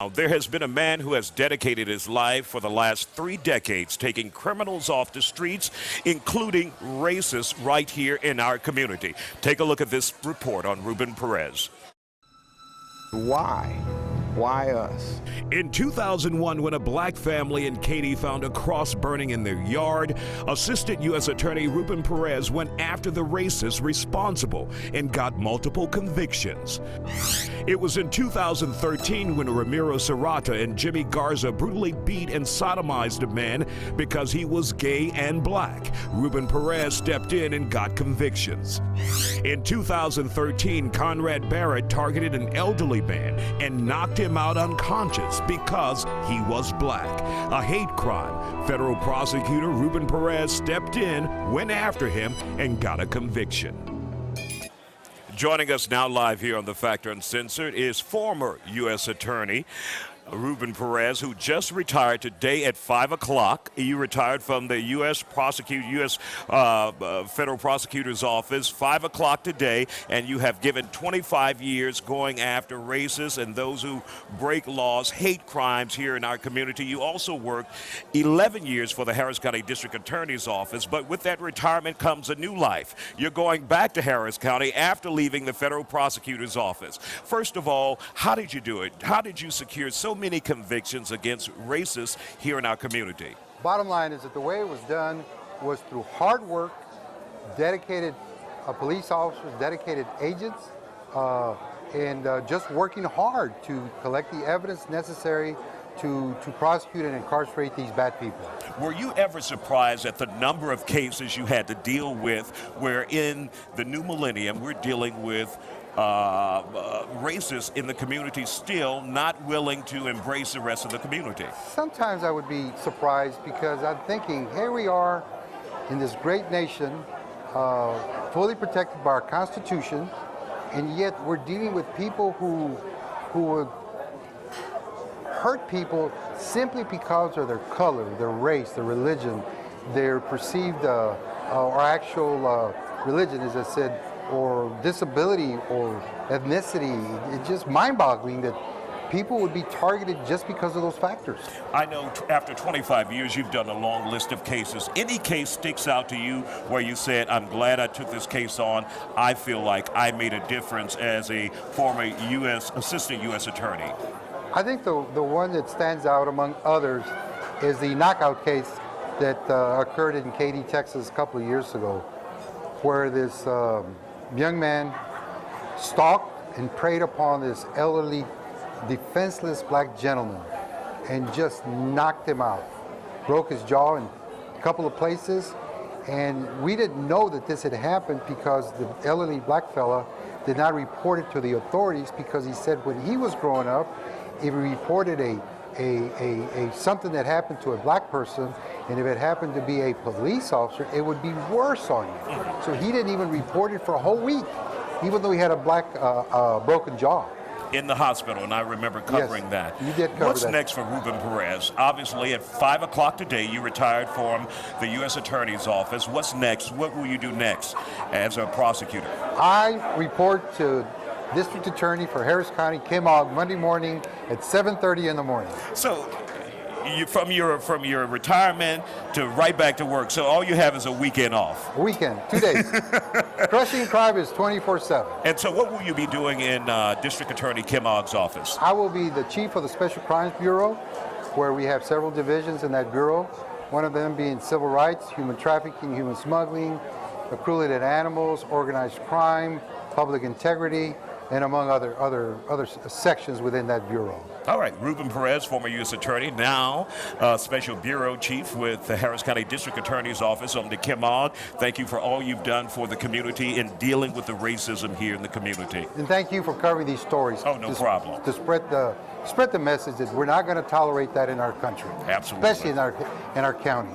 There has been a man who has dedicated his life for the last 3 decades taking criminals off the streets, including racists right here in our community. Take a look at this report on Ruben Perez. Why? Why us? In 2001, when a black family in Katy found a cross burning in their yard, Assistant U.S. Attorney Ruben Perez went after the racists responsible and got multiple convictions. It was in 2013 when Ramiro Serrata and Jimmy Garza brutally beat and sodomized a man because he was gay and black. Ruben Perez stepped in and got convictions. In 2013, Conrad Barrett targeted an elderly man and knocked him out unconscious because he was black. A hate crime. Federal prosecutor Ruben Perez stepped in, went after him, and got a conviction. Joining us now live here on The Factor Uncensored is former U.S. Attorney Ruben Perez, who just retired today at 5 o'clock. You retired from the U.S. Federal Prosecutor's Office, 5 o'clock today, and you have given 25 years going after racists and those who break laws, hate crimes here in our community. You also worked 11 years for the Harris County District Attorney's Office, but with that retirement comes a new life. You're going back to Harris County after leaving the Federal Prosecutor's Office. First of all, how did you do it? How did you secure so many convictions against racists here in our community? Bottom line is that the way it was done was through hard work, dedicated police officers, dedicated agents, and just working hard to collect the evidence necessary to prosecute and incarcerate these bad people. Were you ever surprised at the number of cases you had to deal with where in the new millennium we're dealing with racists in the community still not willing to embrace the rest of the community? Sometimes I would be surprised because I'm thinking, here we are in this great nation, fully protected by our Constitution, and yet we're dealing with people who would hurt people simply because of their color, their race, their religion, their perceived or actual religion, as I said, or disability or ethnicity. It's just mind-boggling that people would be targeted just because of those factors. I know after 25 years you've done a long list of cases. Any case sticks out to you where you said, I'm glad I took this case on. I feel like I made a difference as a former Assistant U.S. Attorney? I think the one that stands out among others is the knockout case that occurred in Katy, Texas a couple of years ago, where this young man stalked and preyed upon this elderly, defenseless black gentleman and just knocked him out. Broke his jaw in a couple of places, and we didn't know that this had happened because the elderly black fella did not report it to the authorities, because he said when he was growing up, if he reported something that happened to a black person, and if it happened to be a police officer, it would be worse on you. So he didn't even report it for a whole week, even though he had a black broken jaw. In the hospital, and I remember covering that. You did cover What's that. next for Ruben Perez? Obviously, at 5 o'clock today, you retired from the U.S. Attorney's Office. What's next? What will you do next as a prosecutor? I report to District Attorney for Harris County, Kim Ogg, Monday morning at 7:30 in the morning. So, you from your retirement to right back to work. So all you have is a weekend off. A weekend, 2 days. Crushing crime is 24/7. And so what will you be doing in District Attorney Kim Ogg's office? I will be the chief of the Special Crimes Bureau, where we have several divisions in that bureau. One of them being civil rights, human trafficking, human smuggling, cruelty to animals, organized crime, public integrity, and among other sections within that bureau. All right, Ruben Perez, former U.S. Attorney, now Special Bureau Chief with the Harris County District Attorney's Office on the Kim Ogg. Thank you for all you've done for the community in dealing with the racism here in the community. And thank you for covering these stories. Oh, no problem. To spread the message that we're not going to tolerate that in our country. Absolutely. Especially in our county.